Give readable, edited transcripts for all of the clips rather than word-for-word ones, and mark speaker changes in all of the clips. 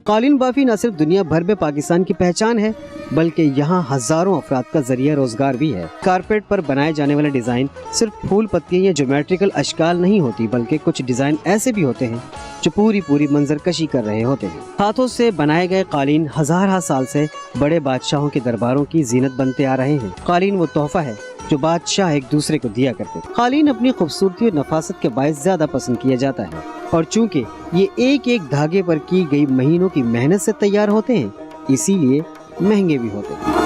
Speaker 1: قالین بافی نہ صرف دنیا بھر میں پاکستان کی پہچان ہے بلکہ یہاں ہزاروں افراد کا ذریعہ روزگار بھی ہے۔ کارپیٹ پر بنائے جانے والے ڈیزائن صرف پھول پتیاں یا جیومیٹریکل اشکال نہیں ہوتی بلکہ کچھ ڈیزائن ایسے بھی ہوتے ہیں جو پوری منظر کشی کر رہے ہوتے ہیں۔ ہاتھوں سے بنائے گئے قالین ہزارہ سال سے بڑے بادشاہوں کے درباروں کی زینت بنتے آ رہے ہیں۔ قالین وہ تحفہ ہے جو بادشاہ ایک دوسرے کو دیا کرتے تھے۔ قالین اپنی خوبصورتی اور نفاست کے باعث زیادہ پسند کیا جاتا ہے اور چونکہ یہ ایک ایک دھاگے پر کی گئی مہینوں کی محنت سے تیار ہوتے ہیں اسی لیے مہنگے بھی ہوتے ہیں۔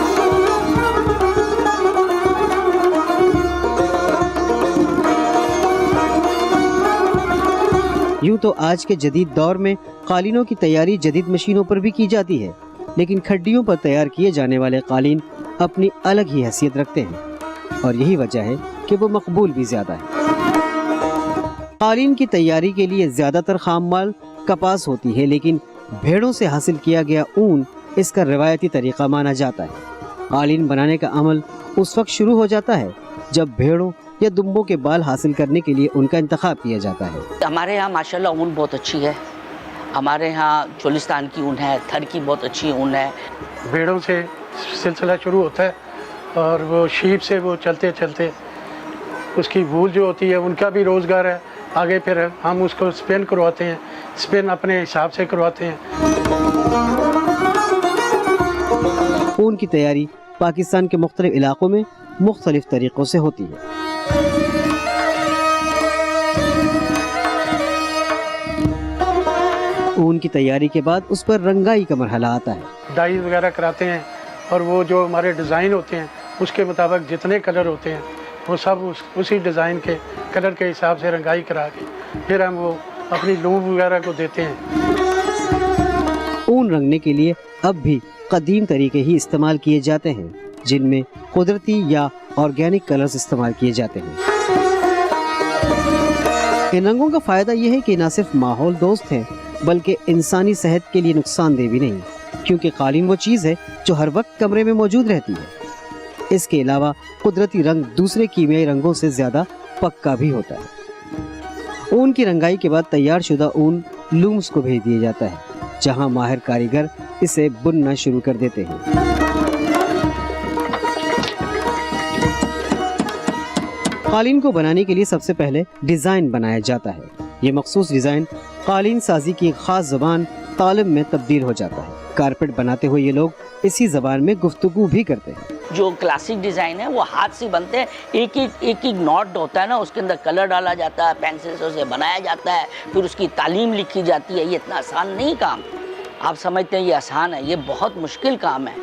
Speaker 1: یوں تو آج کے جدید دور میں قالینوں کی تیاری جدید مشینوں پر بھی کی جاتی ہے لیکن کھڈیوں پر تیار کیے جانے والے قالین اپنی الگ ہی حیثیت رکھتے ہیں اور یہی وجہ ہے کہ وہ مقبول بھی زیادہ ہے۔ قالین کی تیاری کے لیے زیادہ تر خام مال کپاس ہوتی ہے لیکن بھیڑوں سے حاصل کیا گیا اون اس کا روایتی طریقہ مانا جاتا ہے۔ قالین بنانے کا عمل اس وقت شروع ہو جاتا ہے جب بھیڑوں یا دمبوں کے بال حاصل کرنے کے لیے ان کا انتخاب کیا جاتا ہے۔
Speaker 2: ہمارے یہاں ماشاءاللہ اون بہت اچھی ہے، ہمارے یہاں چولستان کی اون ہے، تھر کی بہت اچھی اون ہے۔
Speaker 3: بھیڑوں سے سلسلہ شروع ہوتا ہے اور وہ شیپ سے وہ چلتے چلتے اس کی وول جو ہوتی ہے ان کا بھی روزگار ہے۔ آگے پھر ہم اس کو سپن کرواتے ہیں، سپن اپنے حساب سے کرواتے ہیں۔
Speaker 1: اون کی تیاری پاکستان کے مختلف علاقوں میں مختلف طریقوں سے ہوتی ہے۔ اون کی تیاری کے بعد اس پر رنگائی کا مرحلہ آتا ہے۔
Speaker 3: ڈائی وغیرہ کراتے ہیں اور وہ جو ہمارے ڈیزائن ہوتے ہیں اس کے مطابق جتنے کلر ہوتے ہیں وہ سب اسی ڈیزائن کے کلر کے حساب سے رنگائی کرا کے پھر ہم وہ اپنی لوم وغیرہ کو دیتے ہیں۔
Speaker 1: اون رنگنے کے لیے اب بھی قدیم طریقے ہی استعمال کیے جاتے ہیں جن میں قدرتی یا آرگینک کلرز استعمال کیے جاتے ہیں۔ ان رنگوں کا فائدہ یہ ہے کہ نہ صرف ماحول دوست ہے بلکہ انسانی صحت کے لیے نقصان دہ بھی نہیں کیونکہ قالین وہ چیز ہے جو ہر وقت کمرے میں موجود رہتی ہے۔ اس کے علاوہ قدرتی رنگ دوسرے کیمیائی رنگوں سے زیادہ پکا بھی ہوتا ہے۔ اون کی رنگائی کے بعد تیار شدہ اون لومز کو بھیج دیا جاتا ہے جہاں ماہر کاریگر اسے بننا شروع کر دیتے ہیں۔ قالین کو بنانے کے لیے سب سے پہلے ڈیزائن بنایا جاتا ہے۔ یہ مخصوص ڈیزائن قالین سازی کی ایک خاص زبان طالب میں تبدیل ہو جاتا ہے۔ کارپیٹ بناتے ہوئے یہ لوگ اسی زبان میں گفتگو بھی کرتے ہیں۔
Speaker 2: جو کلاسک ڈیزائن ہے وہ ہاتھ سے بنتے ہیں، ایک ایک ناٹ ہوتا ہے نا، اس کے اندر کلر ڈالا جاتا ہے، پینسل سے اسے بنایا جاتا ہے، پھر اس کی تعلیم لکھی جاتی ہے۔ یہ اتنا آسان نہیں کام، آپ سمجھتے ہیں یہ آسان ہے، یہ بہت مشکل کام ہے۔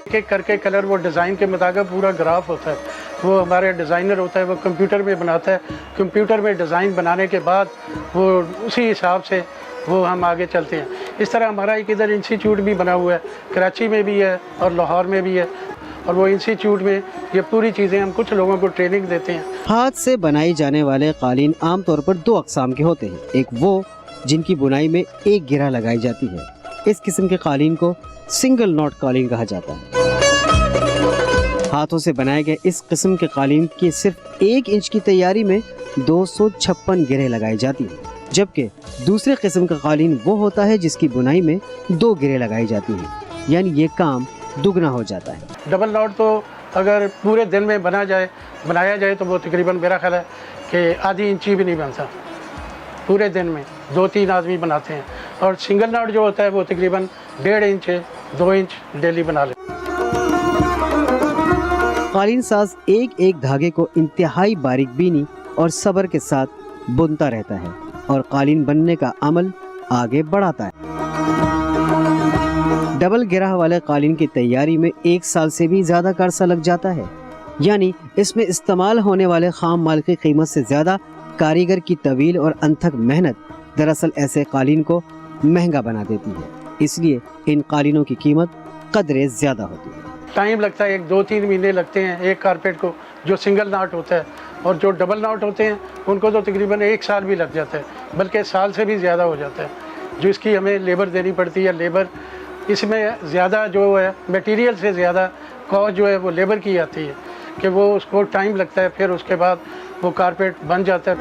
Speaker 3: ایک ایک کر کے کلر وہ ڈیزائن کے مطابق پورا گراف ہوتا ہے، وہ ہمارے ڈیزائنر ہوتا ہے وہ کمپیوٹر میں بناتا ہے۔ کمپیوٹر میں ڈیزائن بنانے کے بعد وہ اسی حساب سے وہ ہم آگے چلتے ہیں۔ اس طرح ہمارا ایک ادھر انسٹیٹیوٹ بھی بنا ہوا ہے، کراچی میں بھی ہے اور لاہور میں بھی ہے، اور وہ انسٹیٹیوٹ میں یہ پوری چیزیں ہم کچھ لوگوں کو ٹریننگ دیتے ہیں۔
Speaker 1: ہاتھ سے بنائی جانے والے قالین عام طور پر دو اقسام کے ہوتے ہیں۔ ایک وہ جن کی بنائی میں ایک گرہ لگائی جاتی ہے، اس قسم کے قالین کو سنگل ناٹ قالین کہا جاتا ہے۔ ہاتھوں سے بنائے گئے اس قسم کے قالین کی صرف 1 انچ کی تیاری میں 256 گرہ لگائی جاتی ہیں، جبکہ دوسرے قسم کا قالین وہ ہوتا ہے جس کی بنائی میں 2 گرہ لگائی جاتی ہیں، یعنی یہ کام دگنا ہو جاتا ہے۔
Speaker 3: ڈبل ناٹ تو اگر پورے دن میں بنایا جائے تو وہ تقریباً میرا خیال ہے کہ آدھی انچی بھی نہیں بنتا، پورے دن میں 2-3 آدمی بناتے ہیں، اور سنگل ناٹ جو ہوتا ہے وہ تقریباً 1.5 انچ 2 انچ ڈیلی بنا لیتے ہیں۔
Speaker 1: قالین ساز ایک ایک دھاگے کو انتہائی باریک بینی اور صبر کے ساتھ بنتا رہتا ہے اور قالین بننے کا عمل آگے بڑھاتا ہے۔ ڈبل گرہ والے قالین کی تیاری میں 1 سال سے بھی زیادہ کا عرصہ لگ جاتا ہے، یعنی اس میں استعمال ہونے والے خام مال کی قیمت سے زیادہ کاریگر کی طویل اور انتھک محنت دراصل ایسے قالین کو مہنگا بنا دیتی ہے، اس لیے ان قالینوں کی قیمت قدرے زیادہ ہوتی ہے۔
Speaker 3: ٹائم لگتا ہے، 1-2-3 مہینے لگتے ہیں ایک کارپیٹ کو جو سنگل ناٹ ہوتا ہے، اور جو ڈبل ناٹ ہوتے ہیں ان کو تو تقریباً 1 سال بھی لگ جاتا ہے، بلکہ سال سے بھی زیادہ ہو جاتا ہے، جو اس کی ہمیں لیبر دینی پڑتی ہے۔ لیبر اس میں زیادہ جو ہے میٹیریل سے زیادہ کاسٹ جو ہے وہ لیبر کی آتی ہے کہ وہ اس کو ٹائم لگتا ہے، پھر اس کے بعد وہ کارپیٹ بن جاتا ہے۔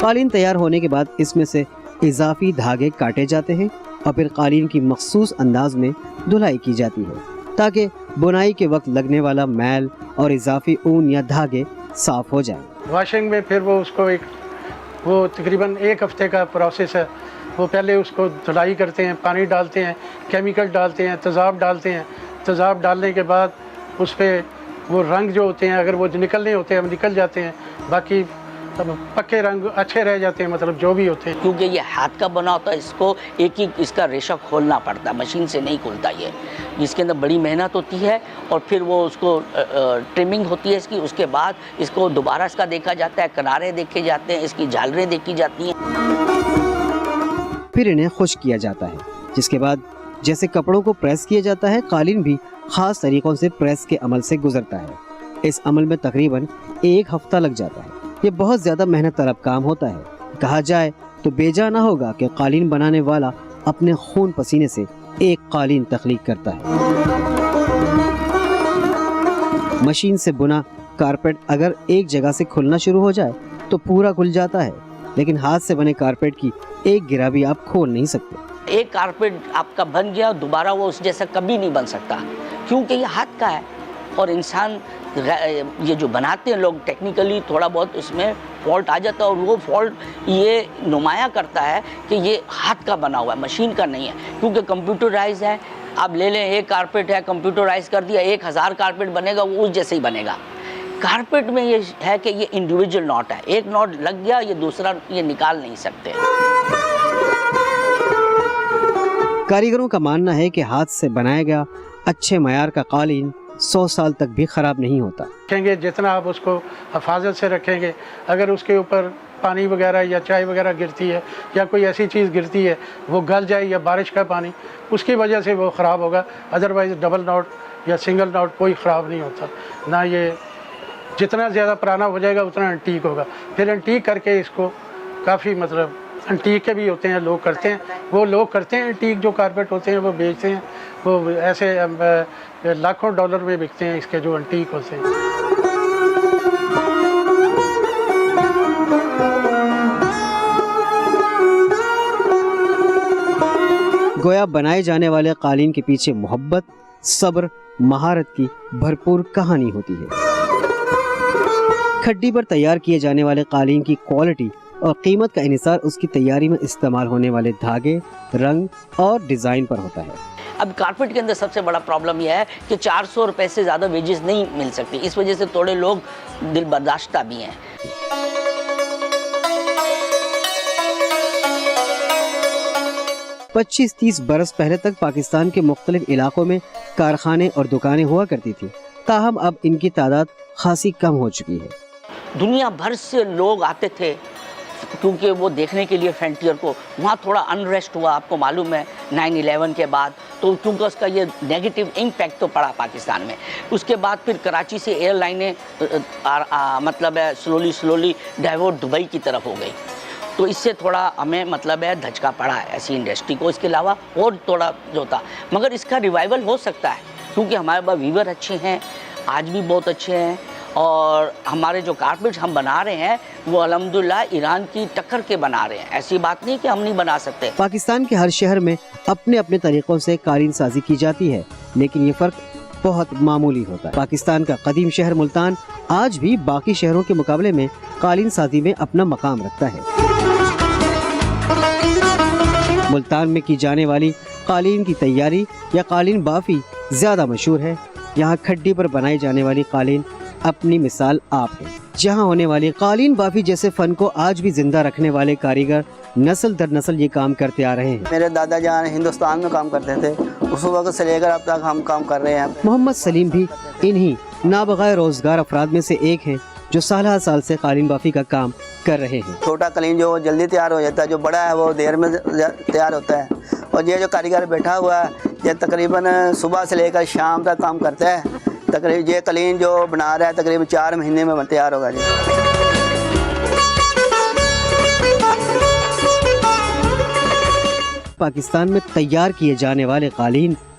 Speaker 1: قالین تیار ہونے کے بعد اس میں سے اضافی دھاگے کاٹے جاتے ہیں اور پھر قالین کی مخصوص انداز میں دھلائی کی جاتی ہے تاکہ بنائی کے وقت لگنے والا میل اور اضافی اون یا دھاگے صاف ہو جائیں۔
Speaker 3: واشنگ میں پھر وہ اس کو وہ تقریباً 1 ہفتے کا پروسیس ہے۔ وہ پہلے اس کو دھلائی کرتے ہیں، پانی ڈالتے ہیں، کیمیکل ڈالتے ہیں، تیزاب ڈالتے ہیں۔ تیزاب ڈالنے کے بعد اس پہ وہ رنگ جو ہوتے ہیں اگر وہ نکلنے ہوتے ہیں وہ نکل جاتے ہیں، باقی پکے رنگ اچھے رہ جاتے ہیں، مطلب جو بھی ہوتے ہیں۔
Speaker 2: کیونکہ یہ ہاتھ کا بنا ہوتا ہے، اس کو ایک ایک اس کا ریشہ کھولنا پڑتا ہے، مشین سے نہیں کھلتا یہ، اس کے اندر بڑی محنت ہوتی ہے اور پھر وہ اس کو ٹرمنگ ہوتی ہے اس کی، اس کے بعد اس کو دوبارہ اس کا دیکھا جاتا ہے، کنارے دیکھے جاتے ہیں، اس کی جھالریں دیکھی جاتی ہیں،
Speaker 1: پھر انہیں خشک کیا جاتا ہے، جس کے بعد جیسے کپڑوں کو پریس کیا جاتا ہے قالین بھی خاص طریقوں سے پریس کے عمل سے گزرتا ہے۔ اس عمل میں تقریباً 1 ہفتہ لگ جاتا ہے۔ یہ بہت زیادہ محنت طلب کام ہوتا ہے۔ کہا جائے تو بیجا نہ ہوگا کہ قالین بنانے والا اپنے خون پسینے سے ایک قالین تخلیق کرتا ہے۔ مشین سے بنا کارپیٹ اگر ایک جگہ سے کھلنا شروع ہو جائے تو پورا کھل جاتا ہے، لیکن ہاتھ سے بنے کارپیٹ کی ایک گرہ بھی آپ کھول نہیں سکتے۔
Speaker 2: ایک کارپیٹ آپ کا بن گیا دوبارہ وہ اس جیسا کبھی نہیں بن سکتا، کیونکہ یہ ہاتھ کا ہے اور انسان یہ جو بناتے ہیں لوگ ٹیکنیکلی تھوڑا بہت اس میں فالٹ آ جاتا ہے، اور وہ فالٹ یہ نمایاں کرتا ہے کہ یہ ہاتھ کا بنا ہوا ہے، مشین کا نہیں ہے، کیونکہ کمپیوٹرائز ہے۔ آپ لے لیں ایک کارپیٹ ہے کمپیوٹرائز کر دیا، 1000 کارپیٹ بنے گا وہ اس جیسے ہی بنے گا۔ کارپیٹ میں یہ ہے کہ یہ انڈیویجول ناٹ ہے، ایک ناٹ لگ گیا یہ دوسرا یہ نکال نہیں سکتے۔
Speaker 1: کاریگروں کا ماننا ہے کہ ہاتھ سے بنایا گیا اچھے معیار کا قالین 100 سال تک بھی خراب نہیں ہوتا۔
Speaker 3: رکھیں گے جتنا آپ اس کو حفاظت سے رکھیں گے، اگر اس کے اوپر پانی وغیرہ یا چائے وغیرہ گرتی ہے یا کوئی ایسی چیز گرتی ہے وہ گل جائے، یا بارش کا پانی، اس کی وجہ سے وہ خراب ہوگا۔ ادروائز ڈبل ناٹ یا سنگل ناٹ کوئی خراب نہیں ہوتا، نہ یہ جتنا زیادہ پرانا ہو جائے گا اتنا انٹیک ہوگا۔ پھر انٹیک کر کے اس کو کافی مطلب انٹیک کے بھی ہوتے ہیں، لوگ کرتے ہیں، وہ لوگ کرتے ہیں انٹیک جو کارپیٹ ہوتے ہیں وہ بیچتے ہیں، وہ ایسے لاکھوں ڈالر میں بکتے ہیں اس کے جو انٹیک ہوتے ہیں۔
Speaker 1: گویا بنائے جانے والے قالین کے پیچھے محبت، صبر، مہارت کی بھرپور کہانی ہوتی ہے۔ کھڈی پر تیار کیے جانے والے قالین کی کوالٹی اور قیمت کا انحصار اس کی تیاری میں استعمال ہونے والے دھاگے، رنگ اور ڈیزائن پر ہوتا ہے۔
Speaker 2: اب کارپیٹ کے اندر سب سے بڑا پرابلم یہ ہے کہ 400 روپے سے زیادہ ویجز نہیں مل سکتی، اس وجہ سے تھوڑے لوگ دل برداشتہ بھی ہیں۔
Speaker 1: 25-30 برس پہلے تک پاکستان کے مختلف علاقوں میں کارخانے اور دکانیں ہوا کرتی تھی، تاہم اب ان کی تعداد خاصی کم ہو چکی ہے۔
Speaker 2: دنیا بھر سے لوگ آتے تھے کیونکہ وہ دیکھنے کے لیے فرنٹیئر کو، وہاں تھوڑا انریسٹ ہوا، آپ کو معلوم ہے 9/11 کے بعد، تو کیونکہ اس کا یہ نیگیٹو امپیکٹ تو پڑا پاکستان میں۔ اس کے بعد پھر کراچی سے ایئر لائنیں مطلب ہے سلولی ڈائیورٹ دبئی کی طرف ہو گئی، تو اس سے تھوڑا ہمیں مطلب ہے دھچکا پڑا ہے ایسی انڈسٹری کو۔ اس کے علاوہ اور تھوڑا جو تھا، مگر اس کا ریوائول ہو سکتا ہے کیونکہ ہمارے پاس ویور اچھے ہیں، آج بھی بہت اچھے ہیں، اور ہمارے جو کارپیٹس ہم بنا رہے ہیں وہ الحمدللہ ایران کی ٹکر کے بنا رہے ہیں، ایسی بات نہیں کہ ہم نہیں بنا سکتے۔
Speaker 1: پاکستان کے ہر شہر میں اپنے اپنے طریقوں سے قالین سازی کی جاتی ہے، لیکن یہ فرق بہت معمولی ہوتا ہے۔ پاکستان کا قدیم شہر ملتان آج بھی باقی شہروں کے مقابلے میں قالین سازی میں اپنا مقام رکھتا ہے۔ ملتان میں کی جانے والی قالین کی تیاری یا قالین بافی زیادہ مشہور ہے۔ یہاں کھڈی پر بنائی جانے والی قالین اپنی مثال آپ ہے۔ جہاں ہونے والی قالین بافی جیسے فن کو آج بھی زندہ رکھنے والے کاریگر نسل در نسل یہ کام کرتے آ رہے ہیں۔
Speaker 4: میرے دادا جان ہندوستان میں کام کرتے تھے، اس وقت سے لے کر اب تک ہم کام کر رہے ہیں۔
Speaker 1: محمد سلیم بھی انہی نابغہ روزگار افراد میں سے ایک ہیں جو سالہ سال سے قالین بافی کا کام کر رہے ہیں۔
Speaker 4: چھوٹا قالین جو جلدی تیار ہو جاتا ہے، جو بڑا ہے وہ دیر میں تیار ہوتا ہے، اور یہ جو کاریگر بیٹھا ہوا ہے یہ تقریباً صبح سے لے کر شام تک کام کرتا ہے۔ تقریباً یہ قالین جو بنا رہا ہے تقریباً 4 مہینے میں تیار ہوگا جی۔
Speaker 1: پاکستان میں تیار کیے جانے والے قالین